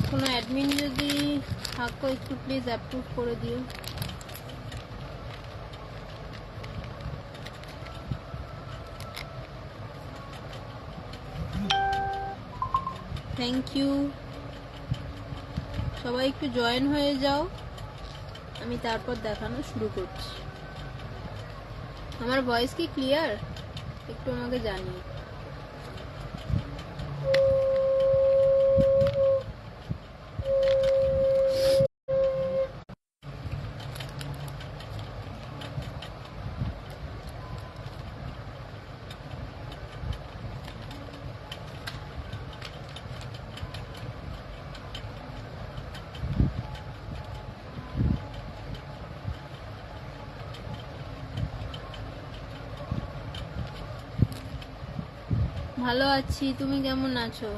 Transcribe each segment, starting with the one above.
কোনো অ্যাডমিন যদি থাকো একটু প্লিজ অ্যাপ্রুভ করে দিও। Thank you. সবাই একটু জয়েন হয়ে যাও, আমি তারপর দেখানো শুরু করছি। আমার ভয়েস কি ক্লিয়ার? একটু আমাকে জানিয়ে। ভালো আছি, তুমি কেমন আছো?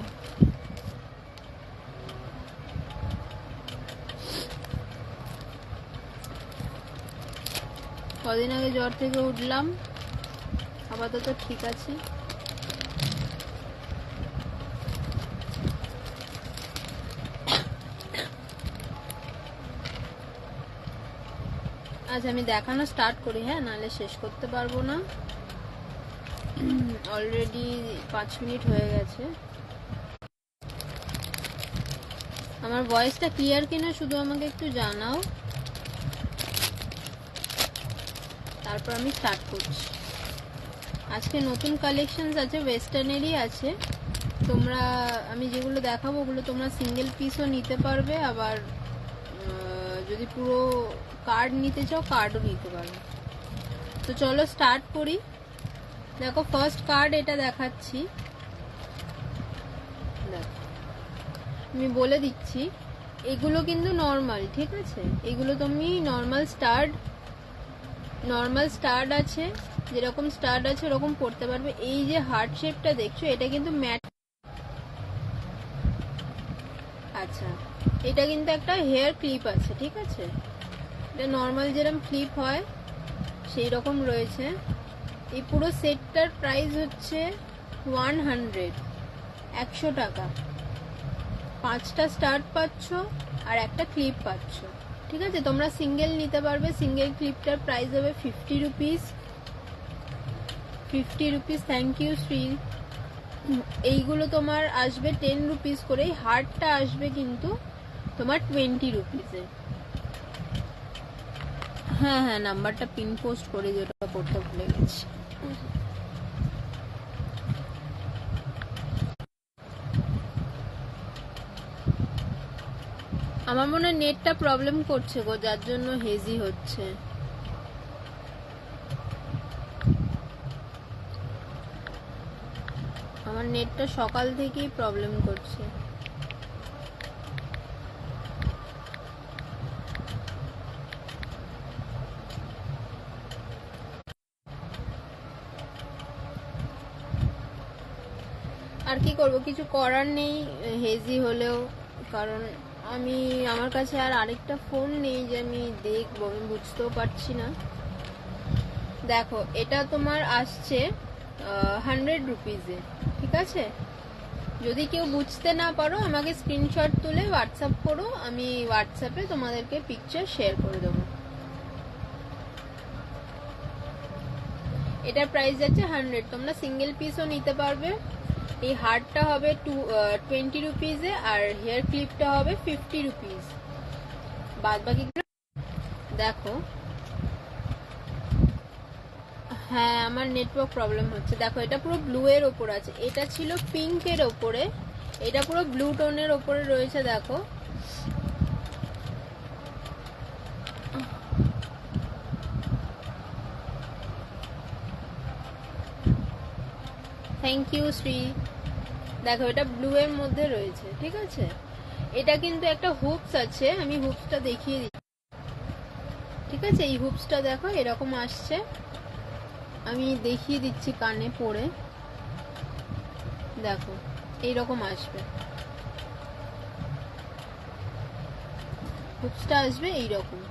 কদিন আগে জ্বর থেকে উঠলাম, আপাতত ঠিক আছে। আচ্ছা আমি দেখানো স্টার্ট করি, হ্যাঁ, নাহলে শেষ করতে পারবো না। অলরেডি 5 মিনিট হয়ে গেছে। আমার ভয়েসটা ক্লিয়ার কিনা শুধু আমাকে একটু জানাও, তারপর আমি স্টার্ট করছি। আজকে নতুন কালেকশনস আছে, ওয়েস্টার্নেরই আছে। তোমরা, আমি যেগুলো দেখাবো ওগুলো তোমরা সিঙ্গেল পিসও নিতে পারবে, আবার যদি পুরো কার্ড নিতে চাও কার্ডও নিতে পারবে। তো চলো স্টার্ট করি। দেখো ফার্স্ট কার্ড এটা দেখাচ্ছি। দেখো আমি বলে দিচ্ছি, এগুলো কিন্তু নর্মাল, ঠিক আছে? এগুলো তুমি নর্মাল স্টার্ট আছে, যেরকম স্টার্ট আছে ওরকম পড়তে পারবে। এই যে হার্ট শেপটা দেখছো, এটা কিন্তু ম্যাট। আচ্ছা, এটা কিন্তু একটা হেয়ার ক্লিপ আছে, ঠিক আছে? এটা নর্মাল যেরকম ক্লিপ হয় সেই রকম রয়েছে। এই পুরো সেটটার প্রাইস হচ্ছে 100 টাকা। 5টা স্টার্ট পাচ্ছ আর একটা ক্লিপ পাচ্ছ, ঠিক আছে? তোমরা সিঙ্গেল নিতে পারবে। সিঙ্গেল ক্লিপটার প্রাইস হবে 50 rupees. 50 rupees. Thank you Shri. এইগুলো তোমার আসবে 10 রুপিস করে। হার্টটা আসবে কিন্তু তোমার 20 রুপিসে। হ্যাঁ হ্যাঁ, নাম্বারটা পিন পোস্ট করে, যেটা করতে ভুলে গেছি। আমার মনে হয় নেটটা প্রবলেম করছে গো, যার জন্য হেজি হচ্ছে। আমার নেটটা সকাল থেকেই প্রবলেম করছে। আর কি করব, কিছু করার নেই হেজি হলেও, কারণ আমার কাছে আর আরেকটা ফোন নেই যে আমি দেখবো, আমি বুঝতেও পারছি না। দেখো এটা তোমার আসছে 100 রুপিজে, ঠিক আছে? যদি কেউ বুঝতে না পারো আমাকে স্ক্রিনশট তুলে হোয়াটসঅ্যাপ করো, আমি হোয়াটসঅ্যাপে তোমাদেরকে পিকচার শেয়ার করে দেবো। এটার প্রাইস যাচ্ছে 100। তোমরা সিঙ্গেল পিসও নিতে পারবে। এই হার্টটা হবে 20 রুপিজে আর হেয়ার ক্লিপটা হবে 50 রুপিজ। বাদ বাকি দেখো। হ্যাঁ, আমার নেটওয়ার্ক প্রবলেম হচ্ছে। দেখো এটা পুরো ব্লু এর ওপর আছে, এটা ছিল পিঙ্ক এর ওপরে, এটা পুরো ব্লু টোনের ওপরে রয়েছে। দেখো থ্যাংক ইউ শ্রী। দেখো এটা ব্লু এর মধ্যে রয়েছে, ঠিক আছে? এটা কিন্তু একটা হুপস আছে, আমি হুপসটা দেখিয়ে দিই, ঠিক আছে? এই হুপসটা দেখো এরকম আসছে, আমি দেখিয়ে দিচ্ছি কানে পরে। দেখো এইরকম আসবে, হুপসটা আসবে এইরকম।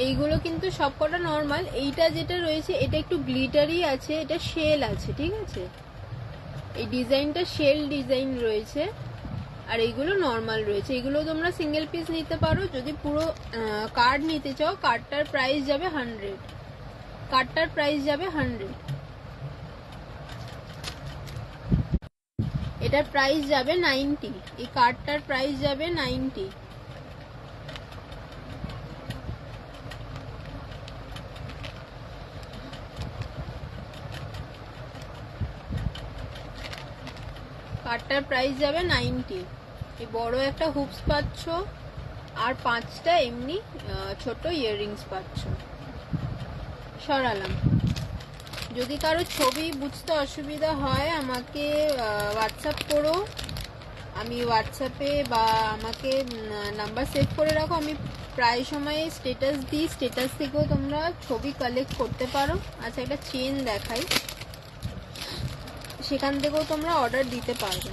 এইগুলো কিন্তু সবকটা নর্মাল। এইটা যেটা রয়েছে এটা একটু গ্লিটারি আছে, এটা শেল আছে, ঠিক আছে। এই ডিজাইনটা শেল ডিজাইন রয়েছে, আর এইগুলো নর্মাল রয়েছে। এগুলো তোমরা সিঙ্গেল পিস নিতে পারো। যদি পুরো কার্ড নিতে চাও, কার্ডটার প্রাইস যাবে 100, কার্ডটার প্রাইস যাবে 100, এটার প্রাইস যাবে 90, এই কার্ডটার প্রাইস যাবে 90। কার্ডটার প্রাইস যাবে 90। এই বড় একটা হুপস পাচ্ছ, আর 5টা এমনি ছোট ইয়াররিংস পাচ্ছ। সরালাম। যদি কারো ছবি বুঝতে অসুবিধা হয় আমাকে হোয়াটসঅ্যাপ করো, আমি হোয়াটসঅ্যাপে বা আমাকে নাম্বার সেভ করে রাখো। আমি প্রায় সময় স্ট্যাটাস দিই, স্ট্যাটাস থেকেও তোমরা ছবি কালেক্ট করতে পারো। আচ্ছা, একটা চেন দেখাই, সেখান থেকেও তোমরা অর্ডার দিতে পারবে।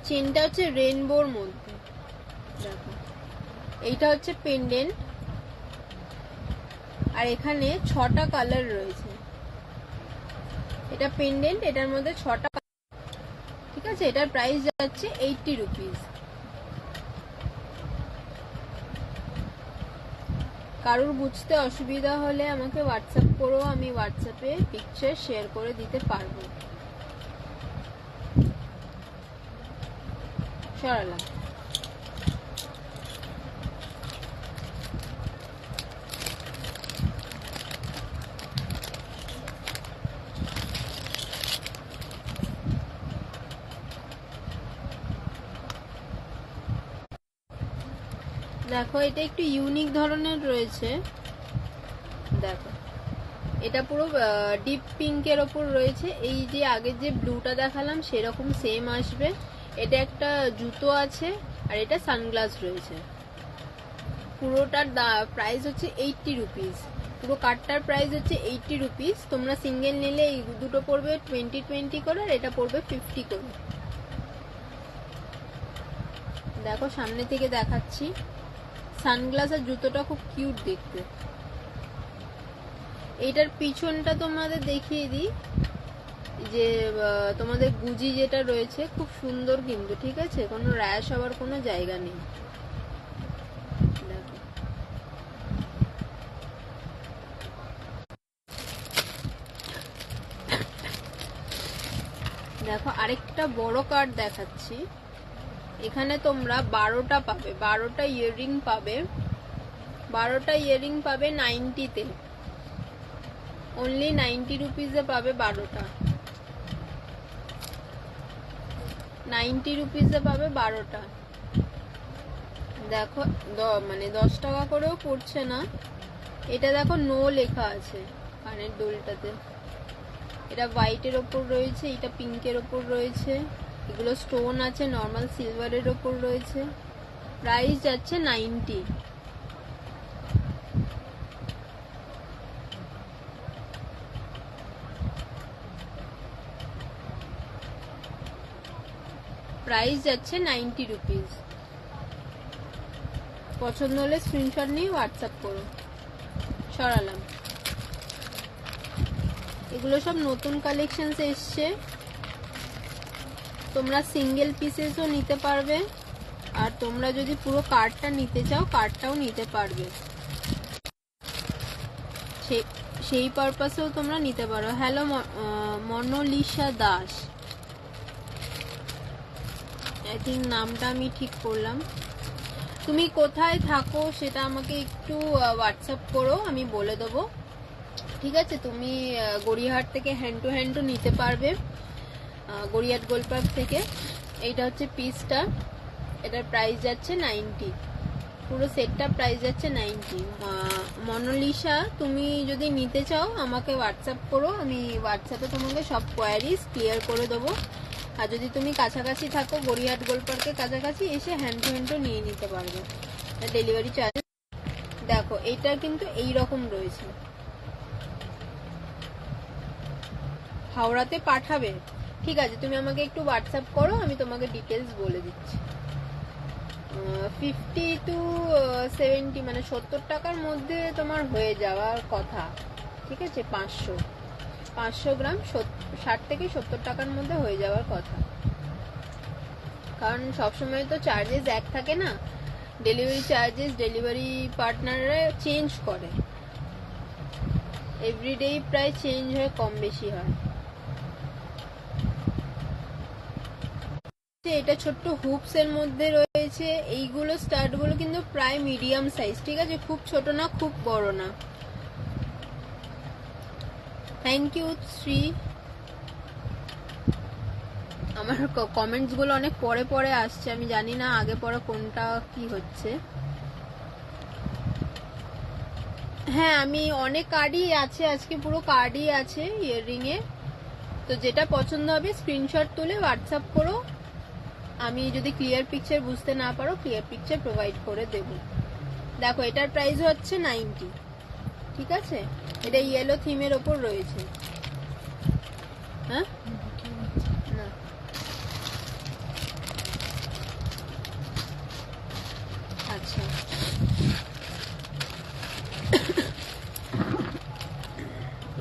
চেনটা হচ্ছে রেনবোর মধ্যে, দেখো এইটা হচ্ছে পেন্ডেন্ট, আর এখানে 6টা কালার রয়েছে। এটা পেন্ডেন্ট, এটার মধ্যে 6টা, ঠিক আছে। এটার প্রাইস যাচ্ছে 80 রুপিস। কারোর বুঝতে অসুবিধা হলে আমাকে হোয়াটসঅ্যাপ করো, আমি হোয়াটসঅ্যাপে পিকচার শেয়ার করে দিতে পারবো। সরালাম। দেখো এটা একটু ইউনিক ধরনের রয়েছে, দেখো এটা পুরো ডিপ পিঙ্কের ওপর রয়েছে। এই যে আগের যে ব্লুটা দেখালাম সেরকম সেম আসবে। এটা একটা জুতো আছে, আর এটা সানগ্লাস রয়েছে। পুরোটার প্রাইস হচ্ছে 80 রুপিস। পুরো কার্ডটার প্রাইস হচ্ছে 80 রুপিস। তোমরা সিঙ্গেল নিলে এই দুটো পড়বে 20 করে, আর এটা পড়বে 50 করে। দেখো সামনে থেকে দেখাচ্ছি। সানগ্লাস আর জুতোটা খুব কিউট দেখতে। এইটার পিছনটা তোমাদের দেখিয়ে দিই, যে তোমাদের গুজি যেটা রয়েছে খুব সুন্দর কিন্তু, ঠিক আছে, কোনো র্যাশ হওয়ার কোনো জায়গা নেই। দেখো আরেকটা বড় কার্ড দেখাচ্ছি। এখানে তোমরা 12টা পাবে, 12টা ইয়াররিং পাবে, 12টা ইয়াররিং পাবে 90-তে, অনলি 90 রুপিসে পাবে 12টা, 90 রুপিসে পাবে 12টা। দেখো মানে 10 টাকা করেও পড়ছে না। এটা দেখো নো লেখা আছে কানের দুলটাতে। এটা হোয়াইটের ওপর রয়েছে, এটা পিঙ্কের ওপর রয়েছে, এগুলো স্টোন আছে, নর্মাল সিলভারের ওপর রয়েছে। প্রাইস যাচ্ছে 90। প্রাইস যাচ্ছে 90 রুপিস। পছন্দ হলে স্ক্রিনশট নিয়ে হোয়াটসঅ্যাপ করো। সরালাম। এগুলো সব নতুন কালেকশনস এসছে, তোমরা সিঙ্গেল পিসেসও নিতে পারবে, আর তোমরা যদি পুরো কার্ডটা নিতে চাও কার্ডটাও নিতে পারবে, সেই পারপাসেও তোমরা নিতে পারো। হ্যালো মনোলিশা দাস, আই থিঙ্ক নামটা আমি ঠিক করলাম। তুমি কোথায় থাকো সেটা আমাকে একটু হোয়াটসঅ্যাপ করো, আমি বলে দেবো, ঠিক আছে। তুমি গড়িয়াহাট থেকে হ্যান্ড টু হ্যান্ডও নিতে পারবে, গড়িয়াহাট গোলপার্ক থেকে। এইটা হচ্ছে পিসটা, এটার প্রাইস যাচ্ছে 90, পুরো সেটটা প্রাইস যাচ্ছে 90। মনোলিশা, তুমি যদি নিতে চাও আমাকে হোয়াটসঅ্যাপ করো, আমি হোয়াটসঅ্যাপে তোমাকে সব কোয়ারিজ ক্লিয়ার করে দেবো। আর যদি তুমি কাছাকাছি থাকো, গড়িয়াহাট গোলপার্কের কাছাকাছি, এসে হ্যান্ড টু হ্যান্ডও নিয়ে নিতে পারবে, ডেলিভারি চার্জ। দেখো এইটা কিন্তু এই রকম রয়েছে, হাওড়াতে পাঠাবে, ঠিক আছে। তুমি আমাকে একটু হোয়াটসঅ্যাপ করো, আমি তোমাকে ডিটেলস বলে দিচ্ছি। 50 to 70 মানে 70 টাকার মধ্যে তোমার হয়ে যাওয়ার কথা, ঠিক আছে। 500 গ্রাম 60 থেকে 70 টাকার মধ্যে হয়ে যাওয়ার কথা, কারণ সবসময় তো চার্জেস এক থাকে না, ডেলিভারি চার্জেস ডেলিভারি পার্টনাররা চেঞ্জ করে, এভরিডেই প্রায় চেঞ্জ হয়, কম বেশি হয়। এটা ছোট্ট হুপস এর মধ্যে রয়েছে, এইগুলো স্টার্ট গুলো কিন্তু প্রায় মিডিয়াম সাইজ, ঠিক আছে, খুব ছোট না খুব বড় না। Thank you Shri. আমার কমেন্টস গুলো অনেক পরে পরে আসছে, আমি জানি না আগে পরে কোনটা কি হচ্ছে। হ্যাঁ, আমি অনেক কার্ডই আছে, আজকে পুরো কার্ডই আছে ইয়াররিং এ। তো যেটা পছন্দ হবে স্ক্রিনশট তুলে হোয়াটসঅ্যাপ করো, আমি যদি ক্লিয়ার পিকচার বুঝতে না পারো ক্লিয়ার পিকচার প্রোভাইড করে দেব। দেখো এটার প্রাইস হচ্ছে 90, ঠিক আছে, এটা ইয়েলো থিমের ওপর রয়েছে। হ্যাঁ না, আচ্ছা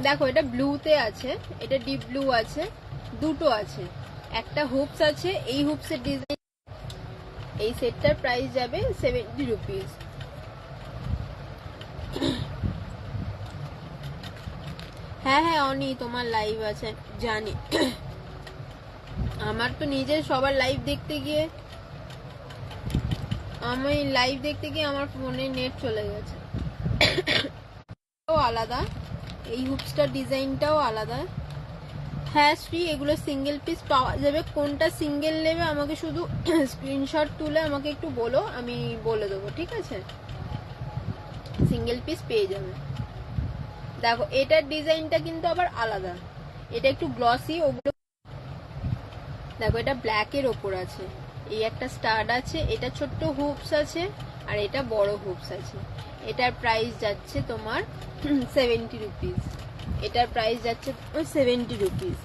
দেখো এটা ব্লুতে আছে, এটা ডিপ ব্লু আছে, দুটো আছে, একটা হুপস আছে, এই হুপসের ডিজাইন, এই সেটটার প্রাইস যাবে 70 রুপিস। হ্যাঁ হ্যাঁ অনি, তোমার লাইভ আছে জানি। আমার তো নিজের সবার লাইভ দেখতে গিয়ে আমার ফোনে নেট চলে গেছে। আলাদা, এই হুপসটার ডিজাইনটাও আলাদা। হ্যাঁ শ্রী, এগুলো সিঙ্গেল পিস পাওয়া যাবে, কোনটা সিঙ্গেল নেবে আমাকে শুধু স্ক্রিনশট তুলে আমাকে একটু বলো, আমি বলে দেবো, ঠিক আছে, সিঙ্গেল পিস পেয়ে যাবে। দেখো এটার ডিজাইনটা কিন্তু আবার আলাদা, এটা একটু গ্লসি, ওগুলো দেখো এটা ব্ল্যাকের ওপর আছে, এই একটা স্টাড আছে, এটা ছোট্ট হুপস আছে, আর এটা বড় হুপস আছে। এটার প্রাইস যাচ্ছে তোমার 70 রুপিস, এটার প্রাইস যাচ্ছে 70 রুপিস।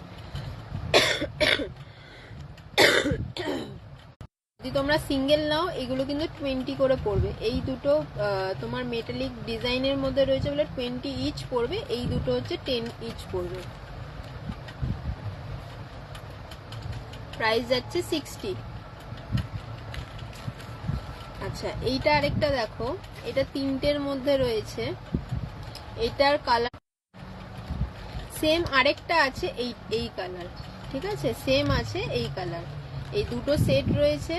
যদি তোমরা সিঙ্গেল নাও এগুলো কিন্তু 20 করে পড়বে, এই দুটো তোমার মেটালিক ডিজাইনের মধ্যে রয়েছে বলে 20 ইচ পড়বে, এই দুটো হচ্ছে 10 ইচ পড়বে। প্রাইস যাচ্ছে 60। আচ্ছা এইটা আরেকটা দেখো, এটা তিনটের মধ্যে রয়েছে, এটার কালার সেম, আরেকটা আছে এই কালার, ঠিক আছে, সেম আছে এই কালার, এই দুটো সেট রয়েছে,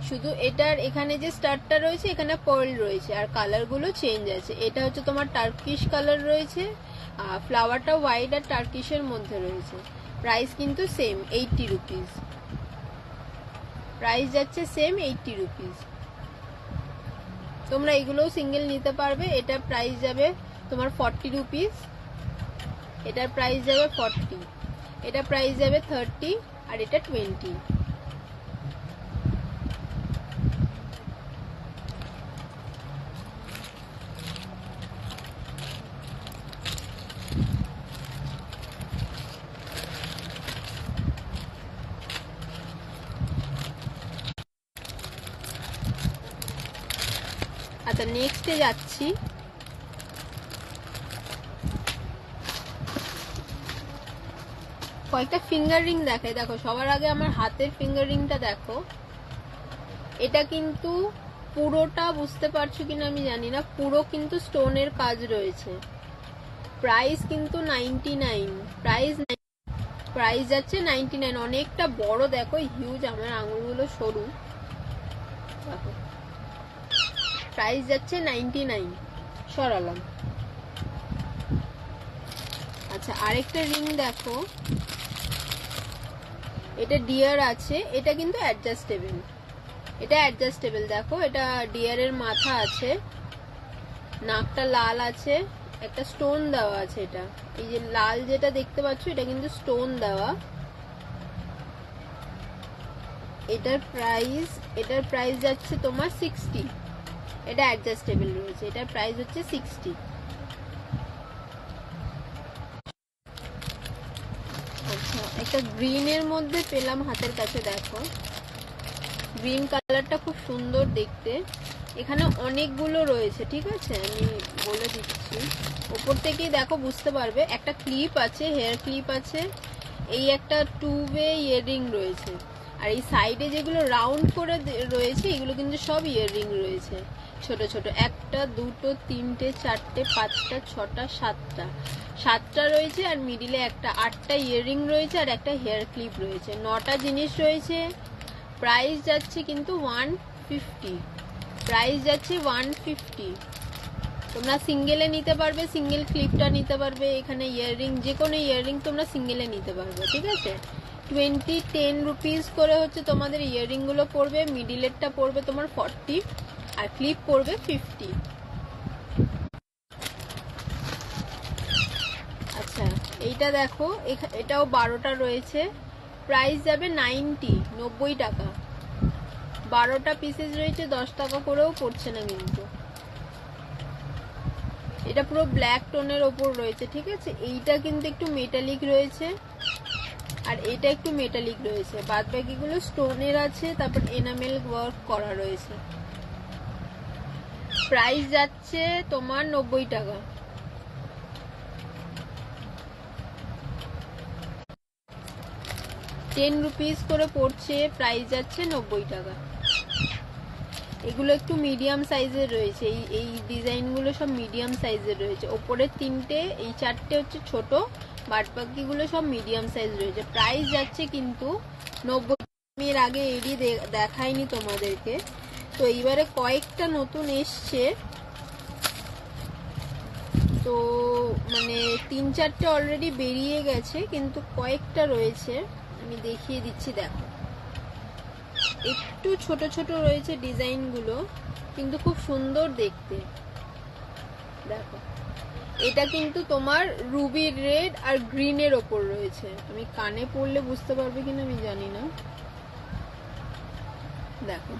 শুধু এটার এখানে যে স্টারটা রয়েছে এখানে পার্ল রয়েছে, আর কালারগুলো চেঞ্জ আছে। এটা হচ্ছে তোমার টার্কিশ কালার রয়েছে, আর ফ্লাওয়ারটা হোয়াইট আর টার্কিশের মধ্যে রয়েছে। প্রাইস কিন্তু সেম 80 রুপিস, প্রাইস যাচ্ছে সেম 80 রুপিস। তোমরা এগুলোও সিঙ্গেল নিতে পারবে, এটা প্রাইস যাবে তোমার 40 রুপিস, এটার প্রাইস যাবে 40, এটা প্রাইস যাবে 30, আর এটা 20। আচ্ছা নেক্সটে যাচ্ছি, কয়েকটা ফিঙ্গার রিং দেখাই। দেখো সবার আগে আমার হাতের ফিঙ্গার রিংটা দেখো, এটা কিন্তু পুরোটা বুঝতে পারছো কিনা আমি জানি না, পুরো কিন্তু স্টোনের কাজ রয়েছে। প্রাইস কিন্তু 99, প্রাইস যাচ্ছে 99, অনেকটা বড়, দেখো হিউজ, আমার আঙুলগুলো সরু, দেখো প্রাইস যাচ্ছে 99, সরালাম। আচ্ছা আরেকটা রিং দেখো, এটা ডিয়ার আছে, এটা কিন্তু অ্যাডজাস্টেবল, এটা অ্যাডজাস্টেবল, দেখো এটা ডিয়ারের মাথা আছে, নাকটা লাল আছে, একটা স্টোন দেওয়া আছে, এটা এই যে লাল যেটা দেখতে পাচ্ছ এটা কিন্তু স্টোন দেওয়া। এটার প্রাইস যাচ্ছে তোমার 60, এটা অ্যাডজাস্টেবল রয়েছে, এটার প্রাইস হচ্ছে 60। আচ্ছা একটা গ্রিনের মধ্যে পেলাম হাতের কাছে, দেখো গ্রিন কালারটা খুব সুন্দর দেখতে। এখানে অনেকগুলো রয়েছে, ঠিক আছে, আমি বলে দিচ্ছি। ওপর থেকেই দেখো বুঝতে পারবে। একটা ক্লিপ আছে, হেয়ার ক্লিপ আছে, এই একটা 2 ওয়ে ইয়াররিং রয়েছে, আর এই সাইডে যেগুলো রাউন্ড করে রয়েছে এগুলো কিন্তু সব ইয়াররিং রয়েছে ছোট ছোট। একটা, দুটো, তিনটে, চারটে, পাঁচটা, ছটা, সাতটা রয়েছে, আর মিডিলে একটা, 8টা ইয়াররিং রয়েছে, আর একটা হেয়ার ক্লিপ রয়েছে। 9টা জিনিস রয়েছে। প্রাইস যাচ্ছে কিন্তু 150, প্রাইস যাচ্ছে 150। তোমরা সিঙ্গেলে নিতে পারবে, সিঙ্গেল ক্লিপটা নিতে পারবে। এখানে ইয়াররিং, যে কোনো ইয়াররিং তোমরা সিঙ্গেলে নিতে পারবে, ঠিক আছে। 10 রুপিস করে হচ্ছে তোমাদের ইয়াররিং গুলো পড়বে। মিডিলেরটা পড়বে তোমার 40, আর ক্লিপ পড়বে 50। আচ্ছা, এইটা দেখো, এটাও 12টা রয়েছে। প্রাইস যাবে 90 টাকা। 12টা পিসেস রয়েছে, 10 টাকা করেও পড়ছে না কিন্তু। এটা পুরো ব্ল্যাক টোনের ওপর রয়েছে, ঠিক আছে। এইটা কিন্তু একটু মেটালিক রয়েছে, আর এটা একটু মেটালিক রয়েছে। বাদ বাকিগুলো স্টোনের আছে, তারপর এনামেল ওয়ার্ক করা রয়েছে। প্রাইস যাচ্ছে তোমার 90 টাকা। ₹10 করে পড়ছে, প্রাইস যাচ্ছে 90 টাকা। এগুলো একটু মিডিয়াম সাইজের রয়েছে, এই ডিজাইনগুলো সব মিডিয়াম সাইজের রয়েছে। ওপরের 3টে, এই 4টে হচ্ছে ছোট, বাদ বাকিগুলো সব মিডিয়াম সাইজ রয়েছে। প্রাইস যাচ্ছে কিন্তু 90। আমি এর আগে এডি দেখাইনি তোমাদেরকে, তো এইবারে কয়েকটা নতুন এসছে, তো মানে 3-4টে অলরেডি বেরিয়ে গেছে, কিন্তু কয়েকটা রয়েছে, আমি দেখিয়ে দিচ্ছি। দেখো, একটু ছোট ছোট রয়েছে ডিজাইনগুলো, কিন্তু খুব সুন্দর দেখতে। দেখো, এটা কিন্তু তোমার রুবি রেড আর গ্রিনের ওপর রয়েছে। আমি কানে পড়লে বুঝতে পারবে কিনা আমি জানি না। দেখো,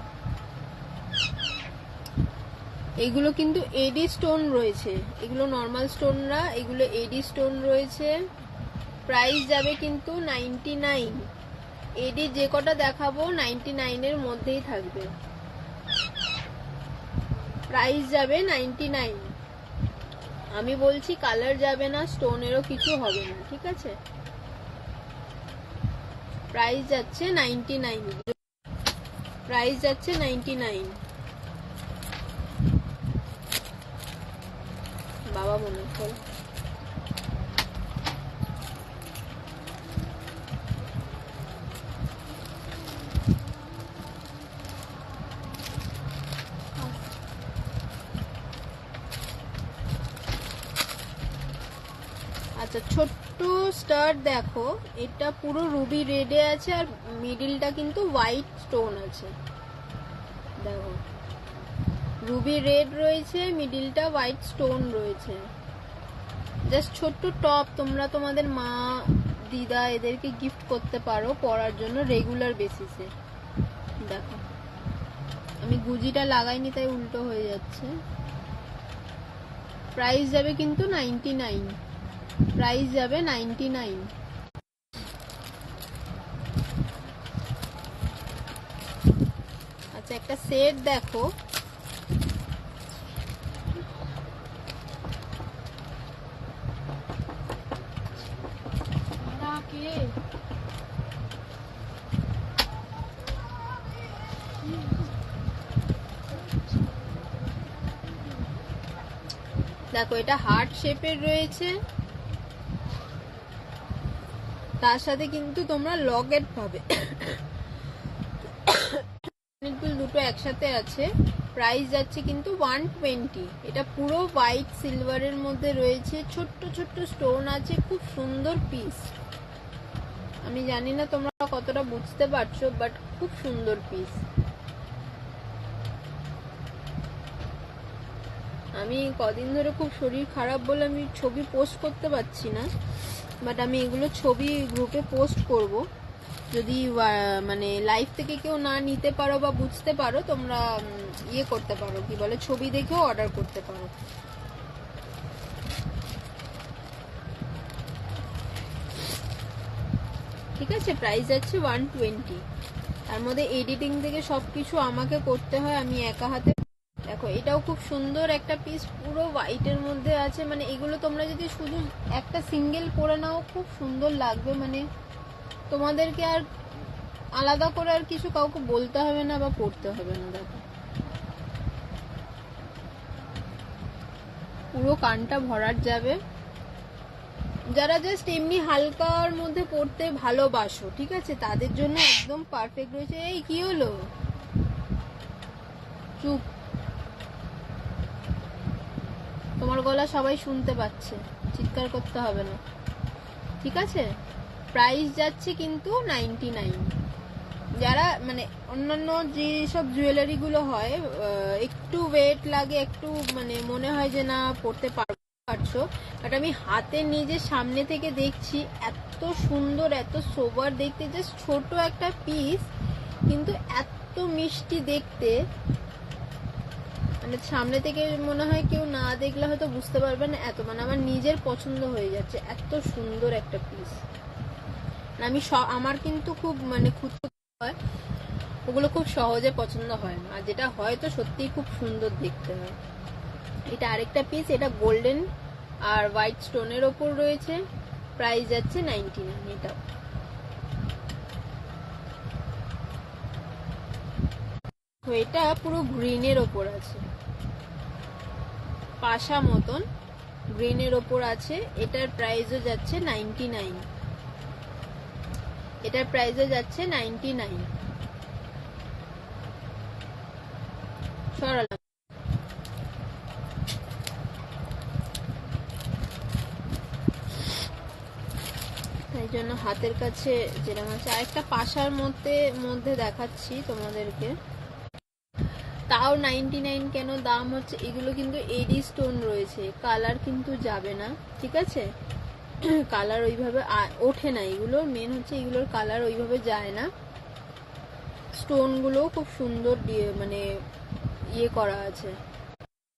এগুলো কিন্তু এডি স্টোন রয়েছে, এগুলো নর্মাল স্টোন না, এগুলো এডি স্টোন রয়েছে। প্রাইস যাবে কিন্তু 99। এডি যে কটা দেখাবো 99 এর মধ্যেই থাকবে। প্রাইস যাবে 99। আমি বলছি কালার যাবে না, স্টোনেরও কিছু হবে না, ঠিক আছে। প্রাইস যাচ্ছে 99, প্রাইস যাচ্ছে 99। বাবা মনে হয় আচ্ছা, ছোট্ট স্টার দেখো, এটা পুরো রুবি রেডে আছে, আর মিডিলটা কিন্তু হোয়াইট স্টোন আছে। দেখো, রুবি রেড রয়েছে, মিডিলটা হোয়াইট স্টোন রয়েছে। জাস্ট ছোট্ট টপ, তোমরা তোমাদের মা, দিদা এদেরকে গিফট করতে পারো পরার জন্য রেগুলার বেসিসে। দেখো, আমি গুজিটা লাগাইনি তাই উল্টো হয়ে যাচ্ছে। প্রাইস যাবে কিন্তু 99, প্রাইস যাবে 99। আচ্ছা, একটা সেট দেখো, দেখো, এটা হার্ট শেপের রয়েছে, তার সাথে কিন্তু তোমরা লকেট পাবে। দুটো একসাথে আছে। প্রাইস যাচ্ছে কিন্তু 120। এটা পুরো হোয়াইট সিলভারের মধ্যে রয়েছে, ছোট্ট ছোট্ট স্টোন আছে, খুব সুন্দর পিস। আমি জানি না তোমরা কতটা বুঝতে পারছো, বাট খুব সুন্দর পিস। আমি কদিন ধরে খুব শরীর খারাপ বলে আমি ছবি পোস্ট করতে পারছি না, বাট আমি এগুলো ছবি গ্রুপে পোস্ট করব। যদি মানে লাইভ থেকে কেউ না নিতে পারো বা বুঝতে পারো, তোমরা ইয়ে করতে পারো, কি বলে, ছবি দেখেও অর্ডার করতে পারো। ঠিক আছে, প্রাইস যাচ্ছে 120। তার মধ্যে এডিটিং থেকে সবকিছু আমাকে করতে হয়, আমি একা হাতে। দেখো এটাও খুব সুন্দর একটা পিস, পুরো হোয়াইটের মধ্যে আছে। মানে এগুলো তোমরা যদি শুধু একটা সিঙ্গেল পরে নাও খুব সুন্দর লাগবে, মানে তোমাদেরকে আর আলাদা করে আর কিছু কাউকে বলতে হবে না বা পড়তে হবে না। দেখো পুরো কানটা ভরাট যাবে। যারা জাস্ট এমনি হালকার মধ্যে পড়তে ভালোবাসো, ঠিক আছে, তাদের জন্য একদম পারফেক্ট রয়েছে। এই কি হলো, চুপ, তোমার গলা সবাই শুনতে পাচ্ছে, চিৎকার করতে হবে না, ঠিক আছে। প্রাইস যাচ্ছে কিন্তু 99। যারা মানে অন্যান্য যেসব জুয়েলারি গুলো হয় একটু ওয়েট লাগে, একটু মানে মনে হয় যে না পড়তে পারছো, বাট আমি হাতে নিজে সামনে থেকে দেখছি এত সুন্দর, এত সোবার দেখতে। জাস্ট ছোট একটা পিস কিন্তু এত মিষ্টি দেখতে, মানে সামনে থেকে মনে হয় কেউ না দেখলে হয়তো বুঝতে পারবে না, এত মানে আমার নিজের পছন্দ হয়ে যাচ্ছে, এত সুন্দর একটা পিস। আমি আমার কিন্তু খুব মানে খুঁতো হয়, ওগুলো খুব সহজে পছন্দ হয় না, আর যেটা হয় তো সত্যিই খুব সুন্দর দেখতে হয়। এটা আরেকটা পিস, এটা গোল্ডেন আর হোয়াইট স্টোনের ওপর রয়েছে, প্রাইস যাচ্ছে 99। এটা এটা পুরো গ্রিনের ওপর আছে, পাশা মতন গ্রিনের ওপর আছে। এটার প্রাইসও যাচ্ছে 99। এটার প্রাইসও যাচ্ছে 99। সরালাম। তাই জন্য হাতের কাছে যেরকম আছে। আরেকটা পাশার মধ্যে দেখাচ্ছি তোমাদেরকে, তাও 99 কেন দাম হচ্ছে, এগুলো কিন্তু এডি স্টোন রয়েছে, কালার কিন্তু যাবে না, ঠিক আছে। কালার ওইভাবে ওঠে না, এগুলোর মেন হচ্ছে এগুলোর কালার ওইভাবে যায় না। স্টোন গুলো খুব সুন্দর দিয়ে মানে ইয়ে করা আছে।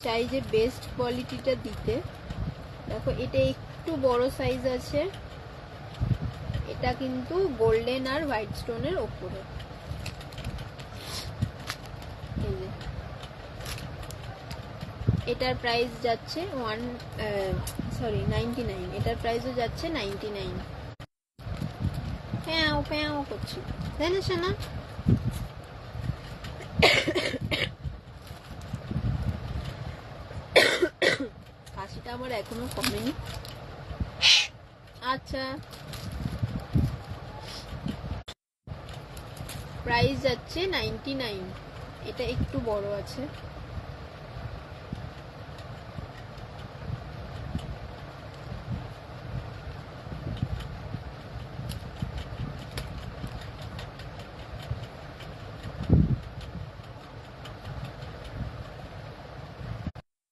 চাই যে বেস্ট কোয়ালিটিটা দিতে। দেখো এটা একটু বড় সাইজ আছে, এটা কিন্তু গোল্ডেন আর হোয়াইট স্টোনের ওপরে। এই যে এটার প্রাইস যাচ্ছে 99। এটার প্রাইসও যাচ্ছে 99। হ্যাঁ ও প্যাঁ ও করছি, জানিস না। কাশিটা আমার এখনো কমেনি। আচ্ছা, প্রাইস যাচ্ছে 99। এটা একটু বড় আছে।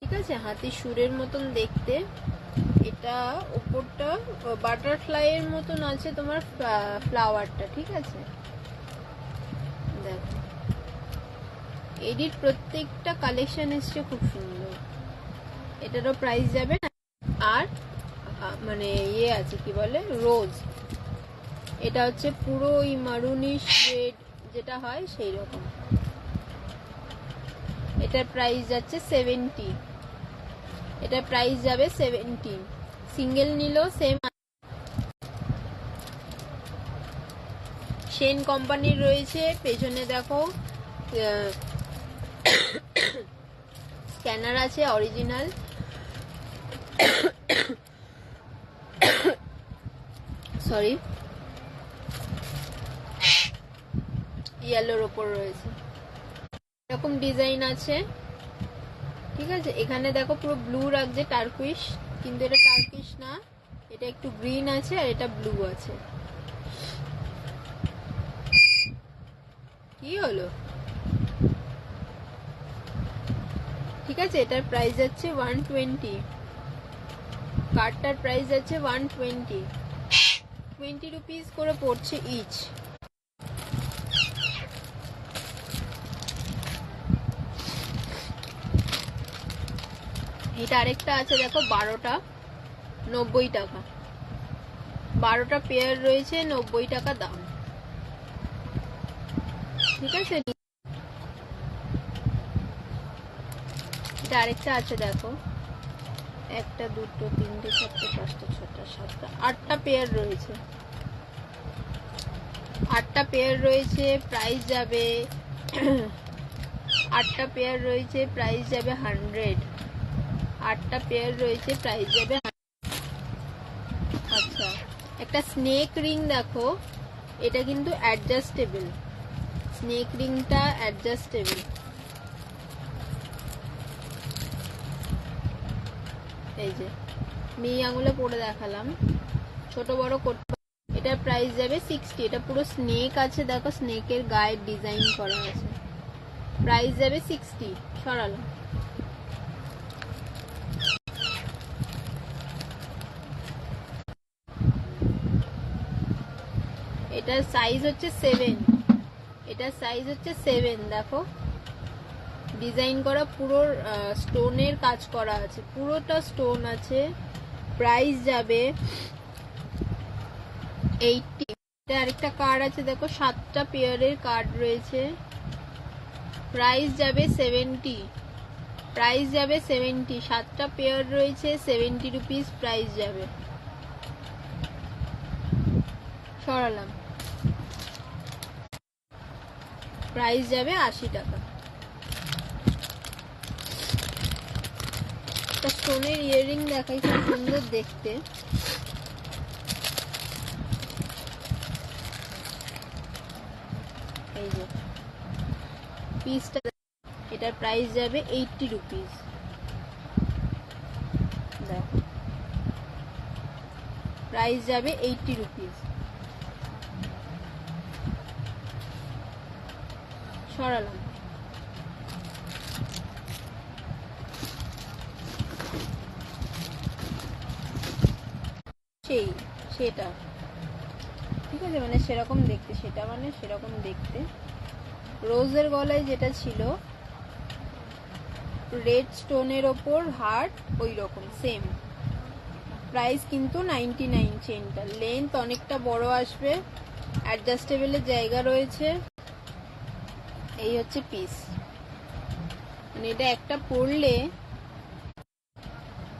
ঠিক আছে, হাতি সুরের মতন দেখতে। এটা উপরটা বাটারফ্লাই এর মতন আছে তোমার ফ্লাওয়ারটা, ঠিক আছে। দেখো এডিট প্রত্যেকটা কালেকশন এসছে খুব সুন্দর। এটারও প্রাইস যাবে না। আর মানে ইয়ে আছে কি বলে রোজ, এটা হচ্ছে পুরো ওই মারুনিশ রেড যেটা হয় সেই রকম। এটার প্রাইস যাচ্ছে 70। এটার প্রাইস যাবে 70। সিঙ্গেল নিলেও সেম। শেন কোম্পানির রয়েছে। পেছনে দেখো স্ক্যানার আছে অরিজিনাল। সরি, ইয়েলোর ওপর রয়েছে, এরকম ডিজাইন আছে, ঠিক আছে। এখানে দেখো পুরো ব্লু রাখছে, টার্কুইশ, কিন্তু এটা টার্কিশ না, এটা একটু গ্রিন আছে আর এটা ব্লু আছে। কি হলো, ঠিক আছে। এটার প্রাইস যাচ্ছে 120। কার্ডটার প্রাইস যাচ্ছে 120, 20 রুপিস করে পড়ছে ইচ। এটা আরেকটা আছে দেখো, 12টা 90 টাকা। 12টা পেয়ার রয়েছে, 90 টাকা দাম। ঠিক আছে। এটা আরেকটা আছে দেখো, 1 2 3 4 5 6 7 8টা পেয়ার রয়েছে, 8টা পেয়ার রয়েছে। প্রাইস যাবে 8টা পেয়ার রয়েছে, প্রাইস যাবে 100। 8টা পেয়ার রয়েছে, প্রাইস যাবে। আচ্ছা, একটা স্নেক রিং দেখো, এটা কিন্তু অ্যাডজাস্টেবল। স্নেক রিংটা অ্যাডজাস্টেবল। এই যে মেয়ে আঙুলে পরে দেখালাম, ছোট বড় করতে। এটার প্রাইস যাবে 60। এটা পুরো স্নেক আছে দেখো, স্নেকের গায়ের ডিজাইন করা আছে। প্রাইস যাবে 60। সরালাম। এটার সাইজ হচ্ছে 7। এটার সাইজ হচ্ছে 7। দেখো ডিজাইন করা, পুরো স্টোনের কাজ করা আছে, পুরোটা স্টোন আছে। প্রাইস যাবে 80। এটা আরেকটা কার্ড আছে দেখো, 7টা পেয়ারের কার্ড রয়েছে। প্রাইস যাবে 70। প্রাইস যাবে 70। 7টা পেয়ার রয়েছে, 70 রুপিস প্রাইস যাবে। সরালাম। প্রাইস যাবে 80 টাকা। একটা স্টোনের ইয়াররিং দেখাই, খুব সুন্দর দেখতে। এই যে পিসটা, এটার প্রাইস যাবে 80 রুপিস। দেখো প্রাইস যাবে 80 রুপিস। সরালাম। সেটা ঠিক আছে, মানে সেরকম দেখতে, সেটা মানে সেরকম দেখতে। রোজের গলায় যেটা ছিল রেড স্টোনের ওপর হার্ট, ওই রকম সেম। প্রাইস কিন্তু 99। চেনটা লেন্থ অনেকটা বড় আসবে, অ্যাডজাস্টেবলের জায়গা রয়েছে। এই হচ্ছে পিস, মানে এটা একটা পরলে,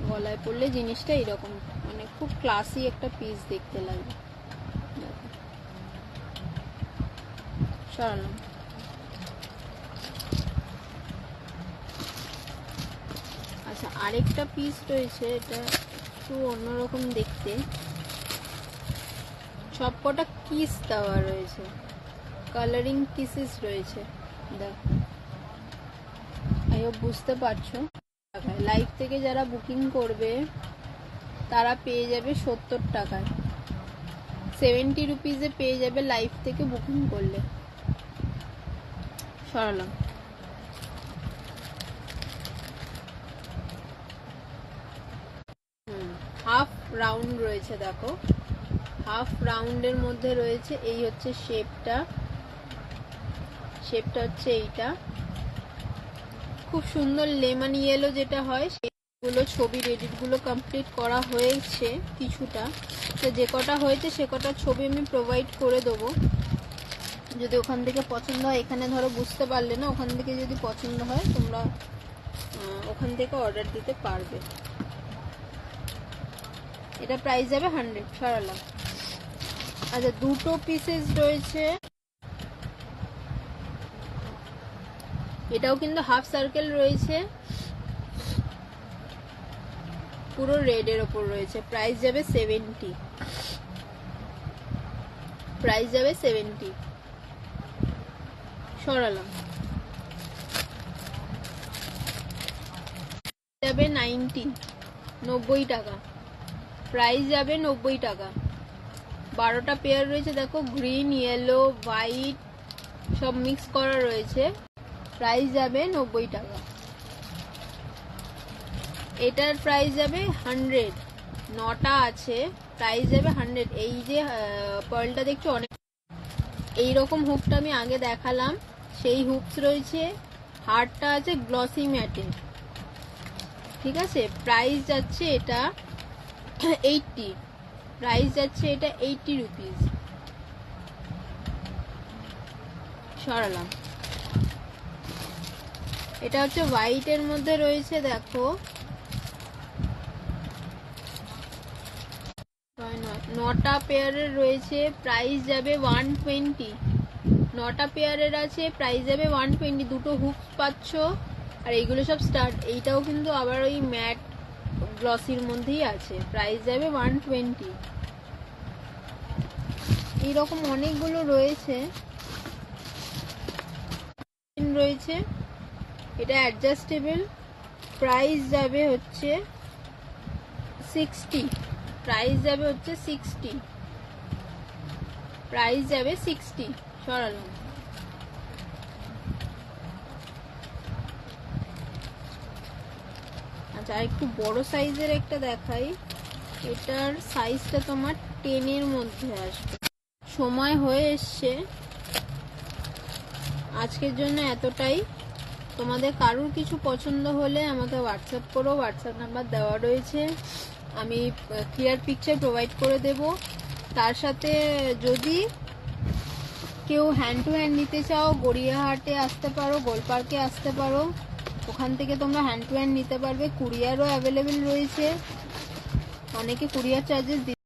গলায় পরলে জিনিসটা এরকম, মানে খুব ক্লাসি একটা পিস দেখতে লাগবে। সরালাম। আচ্ছা, আরেকটা পিস রয়েছে, এটা একটু অন্যরকম দেখতে। সবকটা কিস দেওয়া রয়েছে, কালারিং কিসেস রয়েছে। দেখো, আই হোপ বুঝতে পারছো। লাইভ থেকে যারা বুকিং করবে তারা পেয়ে যাবে 70 টাকায়। 70 রুপিসে পেয়ে যাবে লাইভ থেকে বুকিং করলে। সরালাম। হাফ রাউন্ড রয়েছে দেখো, হাফ রাউন্ডের মধ্যে রয়েছে। এই হচ্ছে শেপটা, শেপটা হচ্ছে এইটা। খুব সুন্দর লেমন ইয়েলো যেটা হয়, সেগুলো ছবির এডিটগুলো কমপ্লিট করা হয়েছে কিছুটা। তো যে কটা হয়েছে সে কটা ছবি আমি প্রোভাইড করে দেবো, যদি ওখান থেকে পছন্দ হয়। এখানে ধরো বুঝতে পারলে না, ওখান থেকে যদি পছন্দ হয় তোমরা ওখান থেকে অর্ডার দিতে পারবে। এটা প্রাইস যাবে 100। সরালাম। আচ্ছা, দুটো পিসেস রয়েছে, এটাও কিন্তু হাফ সার্কেল রয়েছে, পুরো রেড এর ওপর রয়েছে। প্রাইস যাবে 70। প্রাইস যাবে 70। সরালাম। যাবে 90 টাকা। প্রাইস যাবে 90 টাকা। 12টা পেয়ার রয়েছে দেখো, গ্রিন, ইয়েলো, হোয়াইট সব মিক্স করা রয়েছে। প্রাইস যাবে 90 টাকা। এটার প্রাইস যাবে 100। 9টা আছে, প্রাইস যাবে 100। এই যে পার্লটা দেখছো, অনেক এইরকম হুকটা আমি আগে দেখালাম, সেই হুকস রয়েছে। হারটা আছে গ্লসি ম্যাটে, ঠিক আছে। প্রাইস যাচ্ছে এটা 80। প্রাইস যাচ্ছে এটা 80 রুপিস। সরালাম। এটা হচ্ছে হোয়াইটের মধ্যে রয়েছে, দেখো 9টা পেয়ারের রয়েছে, প্রাইস যাবে 120। 9টা পেয়ারের আছে, প্রাইস যাবে 120। দুটো হুকস পাচ্ছ, আর এইগুলো সব স্টার্ট। এইটাও কিন্তু আবার ওই ম্যাট গ্লসির মধ্যেই আছে, প্রাইস যাবে 120। এইরকম অনেকগুলো রয়েছে। রয়েছে এটা অ্যাডজাস্টেবল, প্রাইস যাবে হচ্ছে 60। প্রাইস যাবে হচ্ছে 60। প্রাইস যাবে 60। সরালাম। আচ্ছা, একটু বড় সাইজের একটা দেখাই। এটার সাইজটা তোমার 10-এর মধ্যে আসবে। সময় হয়ে এসছে, আজকের জন্য এতটাই। তোমাদের কারুর কিছু পছন্দ হলে আমাকে হোয়াটসঅ্যাপ করো, হোয়াটসঅ্যাপ নাম্বার দেওয়া রয়েছে, আমি ক্লিয়ার পিকচার প্রোভাইড করে দেব। তার সাথে যদি কেউ হ্যান্ড টু হ্যান্ড নিতে চাও, গড়িয়াহাটে আসতে পারো, গোলপার্কে আসতে পারো, ওখান থেকে তোমরা হ্যান্ড টু হ্যান্ড নিতে পারবে। কুরিয়ারও অ্যাভেলেবেল রয়েছে, অনেকে কুরিয়ার চার্জেস